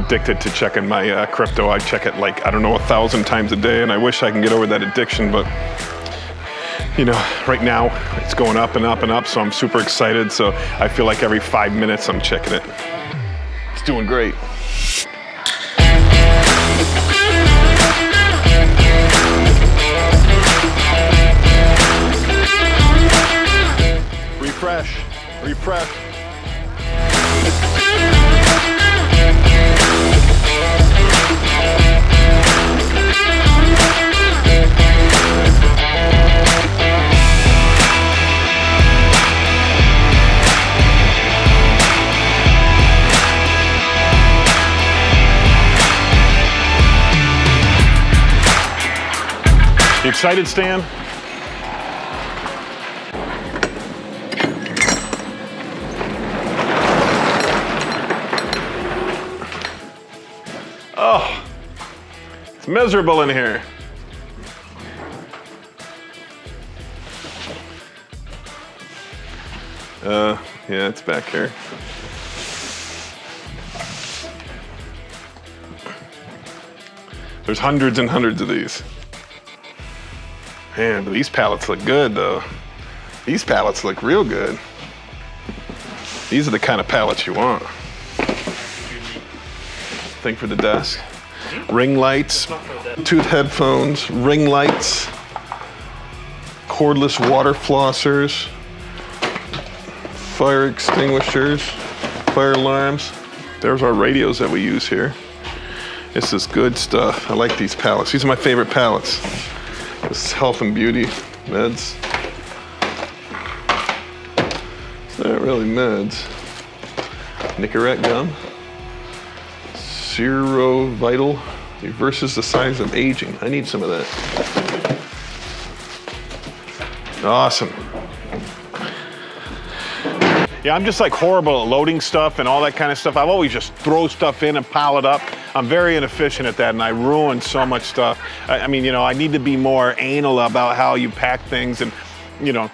addicted to checking my crypto. I check it like, I don't know, 1,000 times a day, and I wish I can get over that addiction, but you know, right now it's going up and up and up, so I'm super excited. So I feel like every 5 minutes I'm checking it. It's doing great. Refresh, refresh. You excited, Stan? Oh, it's miserable in here. Yeah, it's back here. There's hundreds and hundreds of these. Man, but these pallets look good though. These pallets look real good. These are the kind of pallets you want. Thing for the desk. Ring lights, Bluetooth headphones, ring lights, cordless water flossers, fire extinguishers, fire alarms. There's our radios that we use here. This is good stuff. I like these pallets. These are my favorite pallets. This is health and beauty meds. It's not really meds. Nicorette gum. Zero Vital reverses the signs of aging. I need some of that. Awesome. Yeah, I'm just like horrible at loading stuff and all that kind of stuff. I've always just throw stuff in and pile it up. I'm very inefficient at that, and I ruin so much stuff. I mean, you know, I need to be more anal about how you pack things and, you know,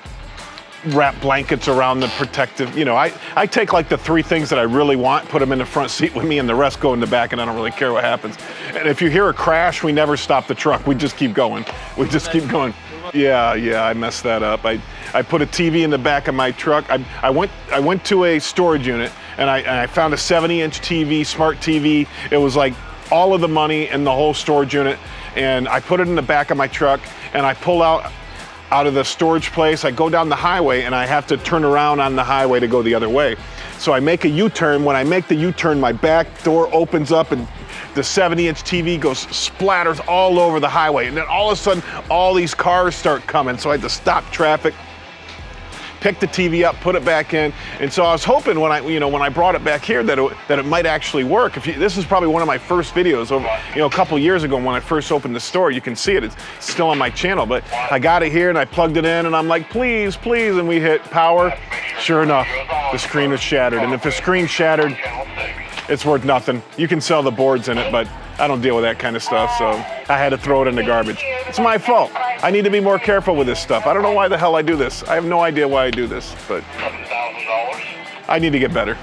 wrap blankets around the protective, you know, I take like the 3 things that I really want, put them in the front seat with me, and the rest go in the back, and I don't really care what happens. And if you hear a crash, we never stop the truck. We just keep going. We just keep going. Yeah, I messed that up. I put a TV in the back of my truck. I went to a storage unit, and I found a 70-inch TV, smart TV. It was like all of the money in the whole storage unit, and I put it in the back of my truck, and I pull out of the storage place. I go down the highway, and I have to turn around on the highway to go the other way. So I make a U-turn. When I make the U-turn, my back door opens up, and the 70-inch TV goes, splatters all over the highway. And then all of a sudden, all these cars start coming. So I had to stop traffic, pick the TV up, put it back in. And so I was hoping when I brought it back here that it might actually work. This is probably one of my first videos over, a couple years ago when I first opened the store. You can see it, it's still on my channel, but I got it here and I plugged it in and I'm like, please, please. And we hit power. Sure enough, the screen was shattered. And if the screen's shattered, it's worth nothing. You can sell the boards in it, but I don't deal with that kind of stuff, so I had to throw it in the garbage. It's my fault. I need to be more careful with this stuff. I don't know why the hell I do this. I have no idea why I do this, but I need to get better.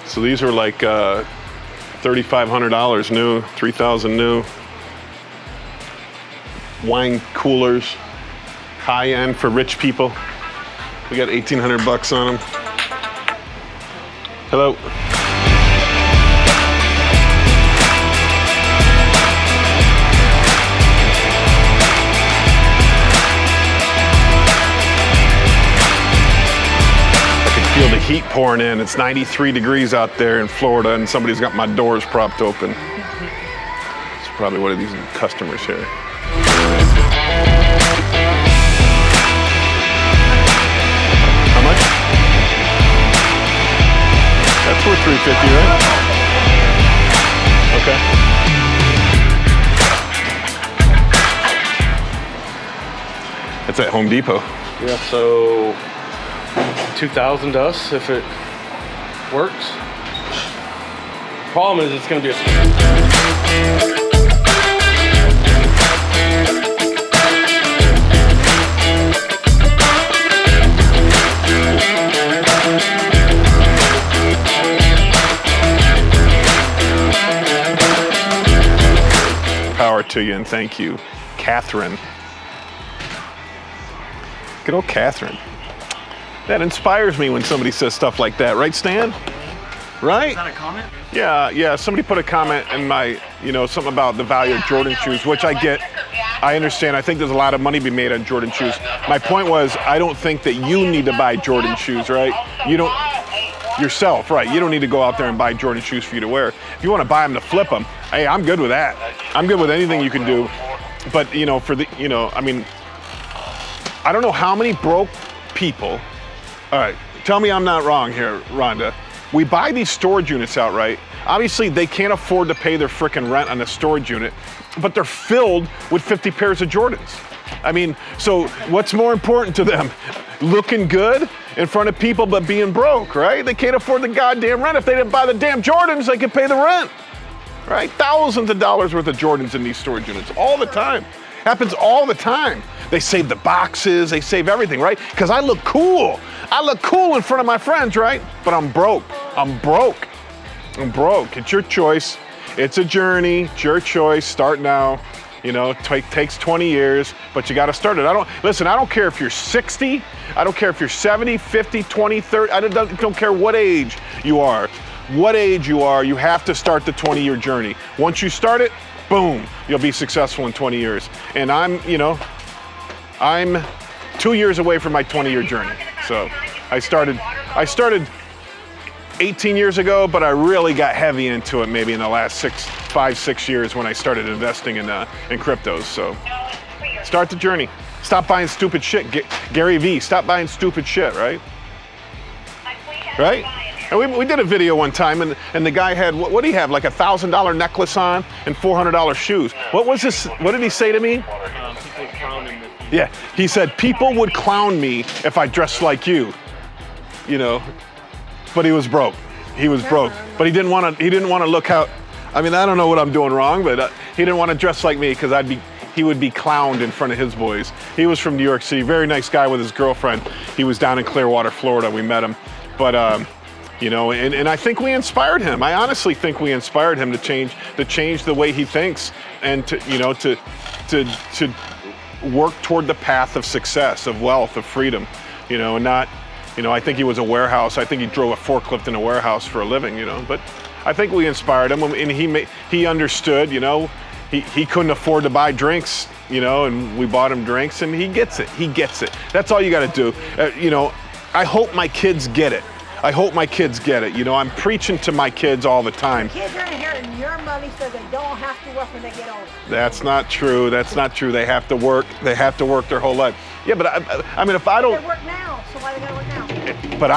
So these are like $3,500 new, $3,000 new. Wine coolers, high end for rich people. We got 1,800 bucks on them. Hello. Feel the heat pouring in. It's 93 degrees out there in Florida, and somebody's got my doors propped open. It's probably one of these customers here. How much? That's worth $350, right? Okay. That's at Home Depot. Yeah, so 2,000 to us if it works. Problem is it's going to be a to you and thank you. Catherine. Good old Catherine. That inspires me when somebody says stuff like that, right, Stan? Right? Is that a comment? Yeah. Somebody put a comment in my, something about the value of Jordan shoes, which I get. I understand. I think there's a lot of money to be made on Jordan shoes. My point was, I don't think that you need to buy Jordan shoes, right? You don't, yourself, right? You don't need to go out there and buy Jordan shoes for you to wear. If you want to buy them to flip them, hey, I'm good with that. I'm good with anything you can do. But, I don't know how many broke people. All right, tell me I'm not wrong here, Rhonda. We buy these storage units outright. Obviously, they can't afford to pay their frickin' rent on the storage unit, but they're filled with 50 pairs of Jordans. I mean, so what's more important to them? Looking good in front of people, but being broke, right? They can't afford the goddamn rent. If they didn't buy the damn Jordans, they could pay the rent, right? Thousands of dollars worth of Jordans in these storage units all the time. Happens all the time. They save the boxes, they save everything, right? Because I look cool. I look cool in front of my friends, right? But I'm broke. I'm broke. It's your choice. It's a journey. It's your choice. Start now. Takes 20 years, but you got to start it. I don't care if you're 60. I don't care if you're 70, 50, 20, 30. I don't care what age you are. You have to start the 20-year journey. Once you start it, boom, you'll be successful in 20 years. And I'm 2 years away from my 20-year journey. So I started 18 years ago, but I really got heavy into it maybe in the last 5-6 years when I started investing in cryptos. So start the journey. Stop buying stupid shit. Gary V, stop buying stupid shit, right? Right? And we did a video one time, and the guy had, what did he have, like $1,000 necklace on and $400 shoes. What was this? What did he say to me? People clown him. Yeah, he said, people would clown me if I dressed like you, but he was broke. He was broke, but he didn't want to look out. I mean, I don't know what I'm doing wrong, but he didn't want to dress like me because he would be clowned in front of his boys. He was from New York City, very nice guy with his girlfriend. He was down in Clearwater, Florida. We met him, but and I think we inspired him. I honestly think we inspired him to change the way he thinks and to work toward the path of success, of wealth, of freedom, and not, I think he was a warehouse. I think he drove a forklift in a warehouse for a living, but I think we inspired him, and he understood, he couldn't afford to buy drinks, and we bought him drinks, and he gets it. That's all you got to do. I hope my kids get it. I'm preaching to my kids all the time. Kids are inheriting your money so they don't have to work when they get older. That's not true. They have to work. They have to work their whole life. Yeah, but I mean, if I don't. They work now, so why they gotta work now? But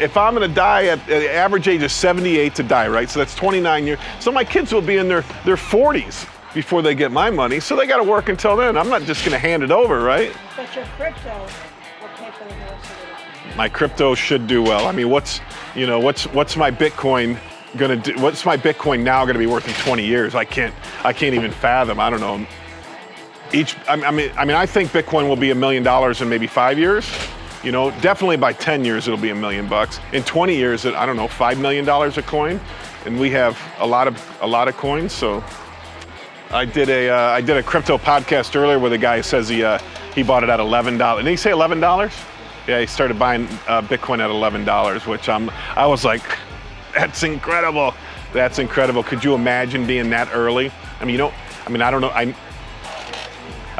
if I'm gonna die at the average age of 78 to die, right? So that's 29 years. So my kids will be in their 40s before they get my money. So they got to work until then. I'm not just gonna hand it over, right? But your crypto will pay for the rest of your life. My crypto should do well. I mean, what's my Bitcoin gonna do? What's my Bitcoin now gonna be worth in 20 years? I can't even fathom. I don't know. I think Bitcoin will be $1 million in maybe 5 years. Definitely by 10 years it'll be $1 million. In 20 years, I don't know, $5 million a coin, and we have a lot of coins. So I did a crypto podcast earlier where the guy says he bought it at $11. Didn't he say $11? Yeah, he started buying Bitcoin at $11, which I was like, that's incredible. That's incredible. Could you imagine being that early? I don't know.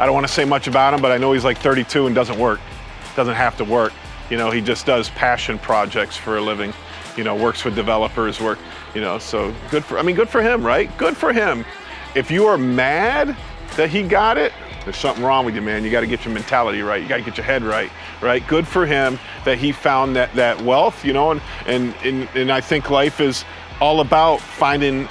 I don't want to say much about him, but I know he's like 32 and doesn't work. Doesn't have to work. He just does passion projects for a living. Works with developers, so good for him, right? Good for him. If you are mad that he got it, there's something wrong with you, man. You got to get your mentality right. You got to get your head right, right? Good for him that he found that wealth, and I think life is all about finding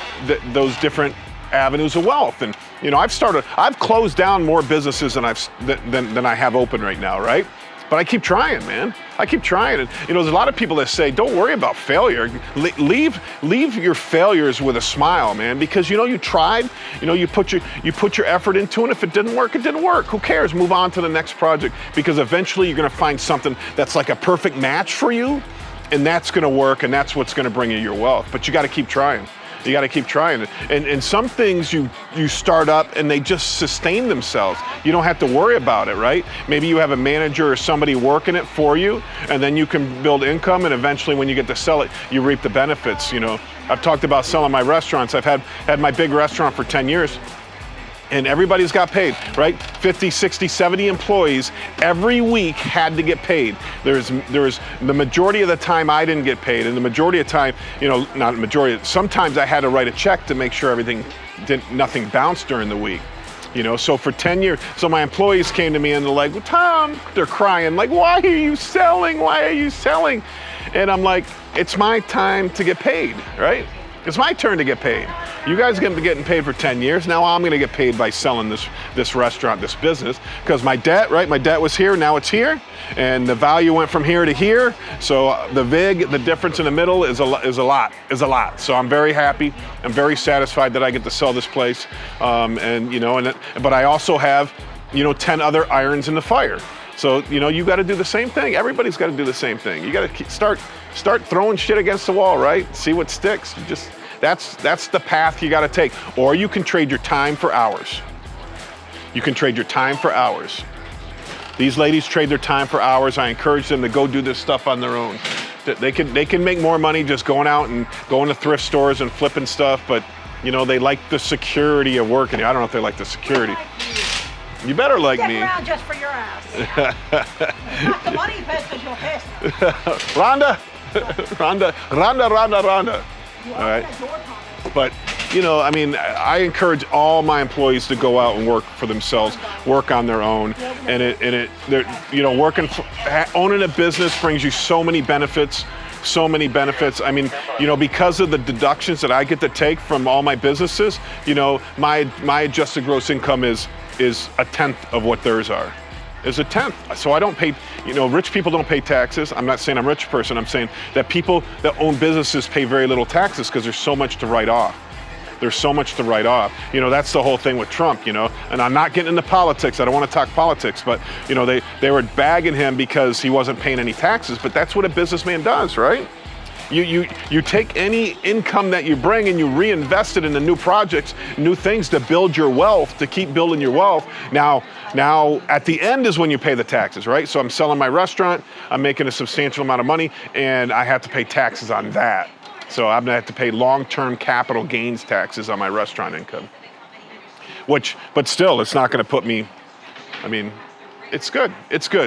those different avenues of wealth. And I've closed down more businesses than I have open right now, right? But I keep trying, man. I keep trying. And there's a lot of people that say, don't worry about failure. Leave your failures with a smile, man, because you tried, you put your effort into it. And if it didn't work, it didn't work. Who cares? Move on to the next project, because eventually you're gonna find something that's like a perfect match for you, and that's gonna work, and that's what's gonna bring you your wealth. But you gotta keep trying. You got to keep trying. And some things you start up and they just sustain themselves. You don't have to worry about it, right? Maybe you have a manager or somebody working it for you, and then you can build income, and eventually when you get to sell it, you reap the benefits, you know. I've talked about selling my restaurants. I've had my big restaurant for 10 years. And everybody's got paid, right? 50, 60, 70 employees every week had to get paid. There's the majority of the time I didn't get paid, and the majority of the time, you know, not the majority, sometimes I had to write a check to make sure nothing bounced during the week. You know, so for 10 years, so my employees came to me and they're like, well, Tom, they're crying, like, why are you selling? Why are you selling? And I'm like, it's my time to get paid, right? It's my turn to get paid. You guys have been getting paid for 10 years. Now I'm gonna get paid by selling this restaurant, this business, because my debt, right? My debt was here, now it's here, and the value went from here to here. So the VIG, the difference in the middle is a lot. So I'm very happy. I'm very satisfied that I get to sell this place. And you know, but I also have, you know, 10 other irons in the fire. So, you know, you got to do the same thing. Everybody's got to do the same thing. You got to start throwing shit against the wall, right? See what sticks. That's the path you got to take. Or you can trade your time for hours. You can trade your time for hours. These ladies trade their time for hours. I encourage them to go do this stuff on their own. They can make more money just going out and going to thrift stores and flipping stuff, but you know, they like the security of working. I don't know if they like the security. You better like me. Stick around just for your ass. Not the money pest, because you'll piss. Rhonda. All right. But, you know, I mean, I encourage all my employees to go out and work for themselves, work on their own. And you know, owning a business brings you so many benefits. So many benefits. I mean, you know, because of the deductions that I get to take from all my businesses, you know, my adjusted gross income is a tenth of what theirs are. Is a tenth. So I don't pay, you know, rich people don't pay taxes. I'm not saying I'm a rich person. I'm saying that people that own businesses pay very little taxes because there's so much to write off. There's so much to write off. You know, that's the whole thing with Trump, you know, and I'm not getting into politics. I don't want to talk politics, but, you know, they were bagging him because he wasn't paying any taxes, but that's what a businessman does, right? You take any income that you bring and you reinvest it into new projects, new things to build your wealth, to keep building your wealth. Now at the end is when you pay the taxes, right? So I'm selling my restaurant, I'm making a substantial amount of money, and I have to pay taxes on that. So I'm gonna have to pay long-term capital gains taxes on my restaurant income. But still, it's not gonna put me, I mean, it's good.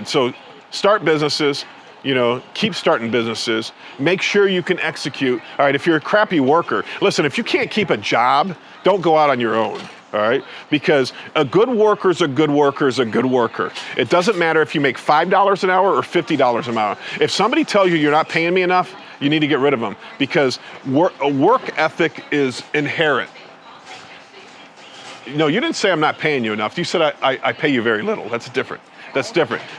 So start businesses, you know, keep starting businesses, make sure you can execute. All right, if you're a crappy worker, listen, if you can't keep a job, don't go out on your own. All right, because a good worker is a good worker is a good worker. It doesn't matter if you make $5 an hour or $50 an hour. If somebody tells you you're not paying me enough, you need to get rid of them, because a work ethic is inherent. No, you didn't say I'm not paying you enough. You said I pay you very little. That's different.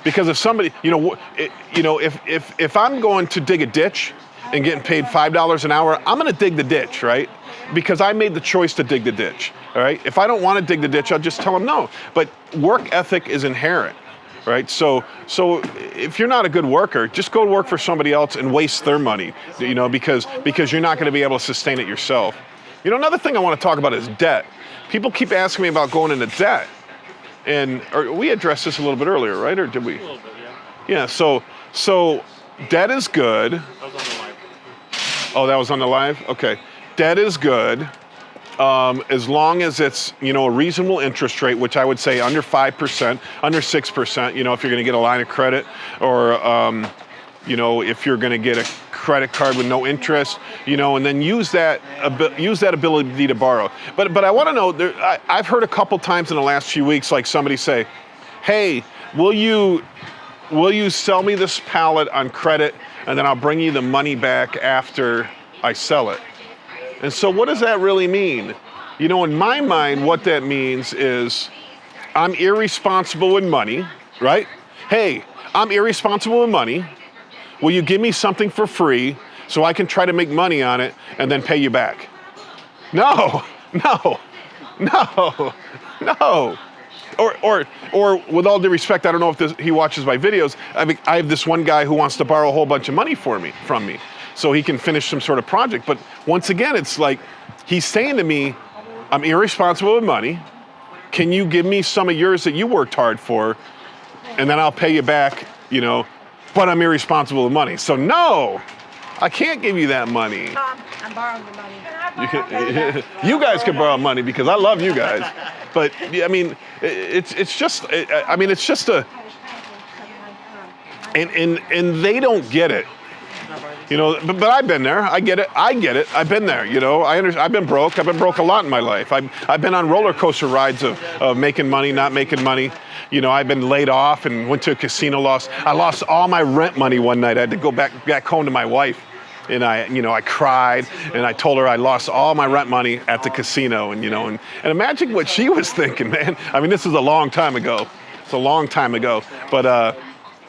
Because if somebody, you know, if I'm going to dig a ditch and getting paid $5 an hour, I'm going to dig the ditch, right? Because I made the choice to dig the ditch. All right. If I don't want to dig the ditch, I'll just tell them no. But work ethic is inherent. Right, so if you're not a good worker, just go work for somebody else and waste their money, you know, because you're not going to be able to sustain it yourself. You know, another thing I want to talk about is debt. People keep asking me about going into debt, and we addressed this a little bit earlier, right? Or did we? A little bit, yeah. Yeah. So debt is good. That was on the live. Oh, that was on the live? Okay. Debt is good. As long as it's, you know, a reasonable interest rate, which I would say under 5%, under 6%, you know, if you're going to get a line of credit, or, you know, if you're going to get a credit card with no interest, you know, and then use that ability to borrow. But I want to know, I've heard a couple times in the last few weeks, like somebody say, hey, will you sell me this pallet on credit, and then I'll bring you the money back after I sell it? And so what does that really mean? You know, in my mind, what that means is I'm irresponsible with money, right? Hey, I'm irresponsible with money. Will you give me something for free so I can try to make money on it and then pay you back? No. Or with all due respect, I don't know if he watches my videos. I mean, I have this one guy who wants to borrow a whole bunch of money from me. so he can finish some sort of project. But once again, it's like he's saying to me, I'm irresponsible with money. Can you give me some of yours that you worked hard for, and then I'll pay you back, but I'm irresponsible with money. So no, I can't give you that money. Tom, I'm borrowing the money. You guys can borrow money because I love you guys. But I mean, it's just a, and they don't get it. But I've been there. I get it. I've been there. I've been broke. I've been broke a lot in my life. I've been on roller coaster rides of making money, not making money. I've been laid off and went to a casino. I lost all my rent money one night. I had to go back home to my wife, and I cried and I told her I lost all my rent money at the casino, and imagine what she was thinking, man. I mean, this is a long time ago. It's a long time ago, but.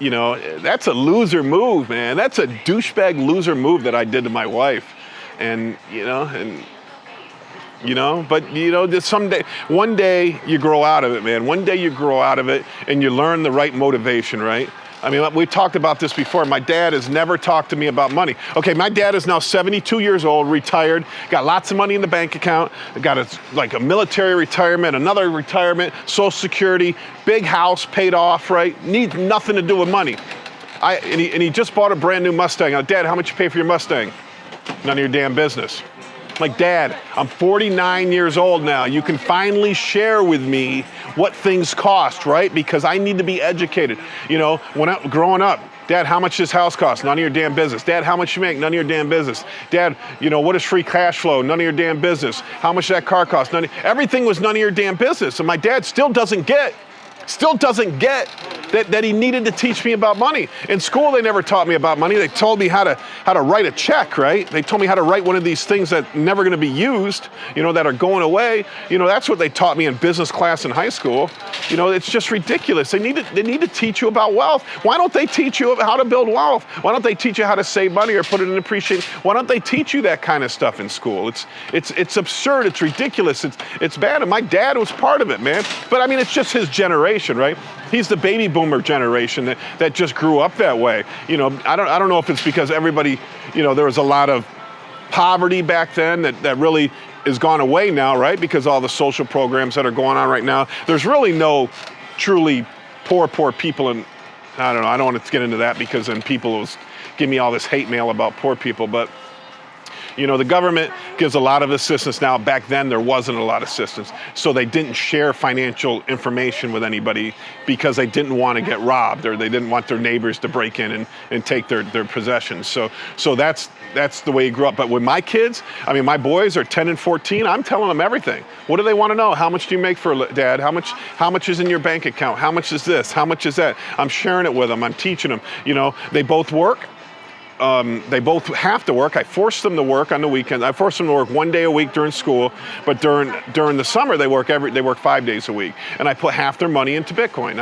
That's a loser move, man. That's a douchebag loser move that I did to my wife. And just someday, one day you grow out of it, man. One day you grow out of it and you learn the right motivation, right? I mean, we talked about this before. My dad has never talked to me about money. Okay, my dad is now 72 years old, retired, got lots of money in the bank account, got a military retirement, another retirement, Social Security, big house paid off, right? Needs nothing to do with money. And he just bought a brand new Mustang. Dad, how much you pay for your Mustang? None of your damn business. Like, Dad, I'm 49 years old now. You can finally share with me what things cost, right? Because I need to be educated. Growing up, Dad, how much does this house cost? None of your damn business. Dad, how much you make? None of your damn business. Dad, what is free cash flow? None of your damn business. How much that car cost? Everything was none of your damn business. And my dad still doesn't get that he needed to teach me about money. In school, they never taught me about money. They told me how to write a check, right? They told me how to write one of these things that never going to be used, that are going away. That's what they taught me in business class in high school. It's just ridiculous. They need to teach you about wealth. Why don't they teach you how to build wealth? Why don't they teach you how to save money or put it in appreciation? Why don't they teach you that kind of stuff in school? It's absurd. It's ridiculous. It's bad. And my dad was part of it, man. But I mean, it's just his generation, right? He's the baby boomer generation that just grew up that way. I don't know if it's because everybody, there was a lot of poverty back then that really is gone away now, right? Because all the social programs that are going on right now. There's really no truly poor people, and I don't know. I don't want to get into that because then people will give me all this hate mail about poor people, but the government gives a lot of assistance now. Back then, there wasn't a lot of assistance. So they didn't share financial information with anybody because they didn't want to get robbed, or they didn't want their neighbors to break in and take their possessions. So that's the way he grew up. But with my kids, I mean, my boys are 10 and 14. I'm telling them everything. What do they want to know? How much do you make Dad? How much is in your bank account? How much is this? How much is that? I'm sharing it with them. I'm teaching them. They both work. They both have to work. I force them to work on the weekends. I force them to work one day a week during school, but during the summer they work 5 days a week. And I put half their money into Bitcoin.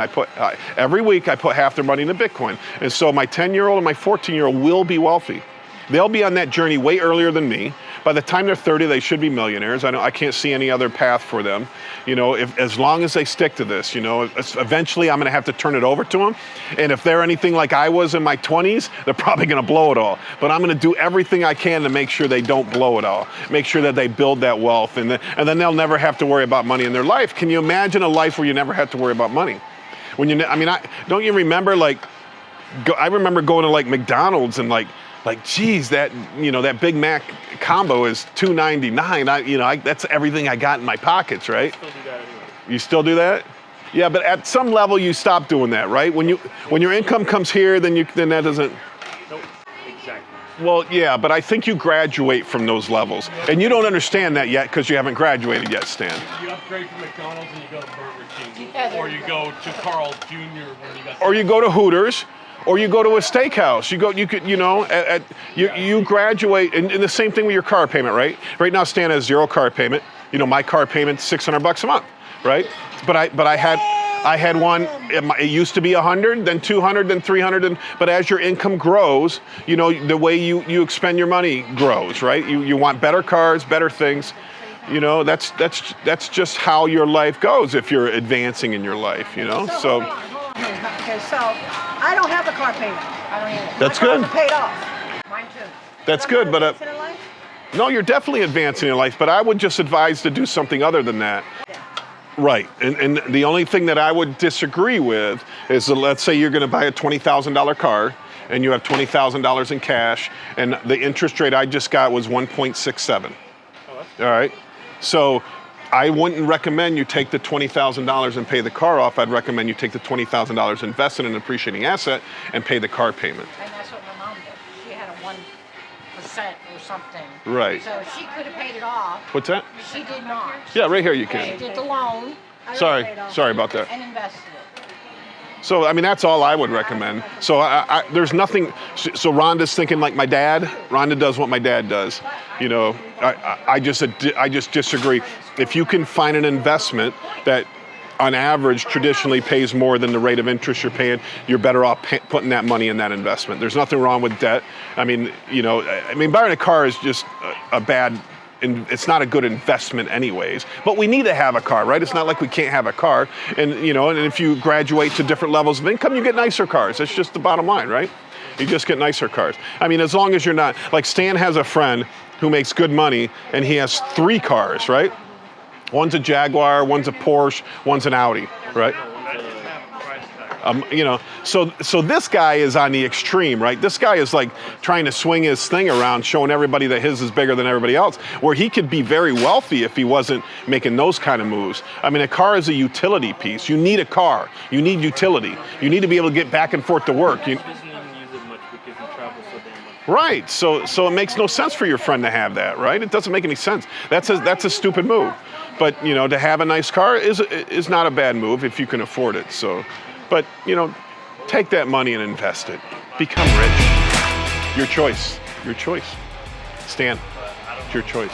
Every week I put half their money into Bitcoin. And so my 10-year-old and my 14-year-old will be wealthy. They'll be on that journey way earlier than me. By the time they're 30, they should be millionaires. I can't see any other path for them. As long as they stick to this, eventually I'm going to have to turn it over to them. And if they're anything like I was in my 20s, they're probably going to blow it all. But I'm going to do everything I can to make sure they don't blow it all. Make sure that they build that wealth, and then they'll never have to worry about money in their life. Can you imagine a life where you never have to worry about money? Don't you remember I remember going to McDonald's and geez, that Big Mac combo is $2.99. That's everything I got in my pockets, right? Still do that anyway. You still do that? Yeah, but at some level you stop doing that, right? When your income comes here, then that doesn't. Nope. Exactly. Well, yeah, but I think you graduate from those levels, and you don't understand that yet because you haven't graduated yet, Stan. You upgrade from McDonald's and you go to Burger King, or you go to Carl's Jr. when you got. Or you go to Hooters. Or you go to a steakhouse. You graduate, and the same thing with your car payment, right? Right now, Stan has zero car payment. My car payment's $600 a month, right? But I had one. It used to be 100, then 200, then 300, but as your income grows, the way you expend your money grows, right? You want better cars, better things. That's just how your life goes if you're advancing in your life. So. Okay, so I don't have a car payment. I don't either. That's My cars good. are paid off. Mine too. That's good, but Advancing in life? no, you're definitely advancing in life, but I would just advise to do something other than that. Right, and the only thing that I would disagree with is that let's say you're gonna buy a $20,000 car and you have $20,000 in cash and the interest rate I just got was 1.67. All right, so I wouldn't recommend you take the $20,000 and pay the car off. I'd recommend you take the $20,000, invest in an appreciating asset, and pay the car payment. And that's what my mom did. She had a 1% or something. Right. So she could have paid it off. What's that? She did not. Yeah, right here you She can. did the loan Sorry about that. and invested it. So, I mean, that's all I would recommend. So there's nothing, so Rhonda's thinking like my dad. Rhonda does what my dad does. You know, I just disagree. If you can find an investment that on average traditionally pays more than the rate of interest you're paying, you're better off putting that money in that investment. There's nothing wrong with debt. I mean, you know, buying a car is just a bad, it's not a good investment anyways, but we need to have a car, right? It's not like we can't have a car. And, you know, and if you graduate to different levels of income, you get nicer cars. That's just the bottom line, right? You just get nicer cars. I mean, as long as you're not, like Stan has a friend who makes good money and he has 3 cars, right? One's a Jaguar, one's a Porsche, one's an Audi, right? You know, so this guy is on the extreme, right? This guy is like trying to swing his thing around, showing everybody that his is bigger than everybody else, where he could be very wealthy if he wasn't making those kind of moves. I mean, a car is a utility piece. You need a car. You need utility. You need to be able to get back and forth to work. Right. So it makes no sense for your friend to have that, right? It doesn't make any sense. That's a stupid move. But you know, to have a nice car is not a bad move if you can afford it. So. But, you know, take that money and invest it. Become rich. Your choice. Your choice. Stan, it's your choice.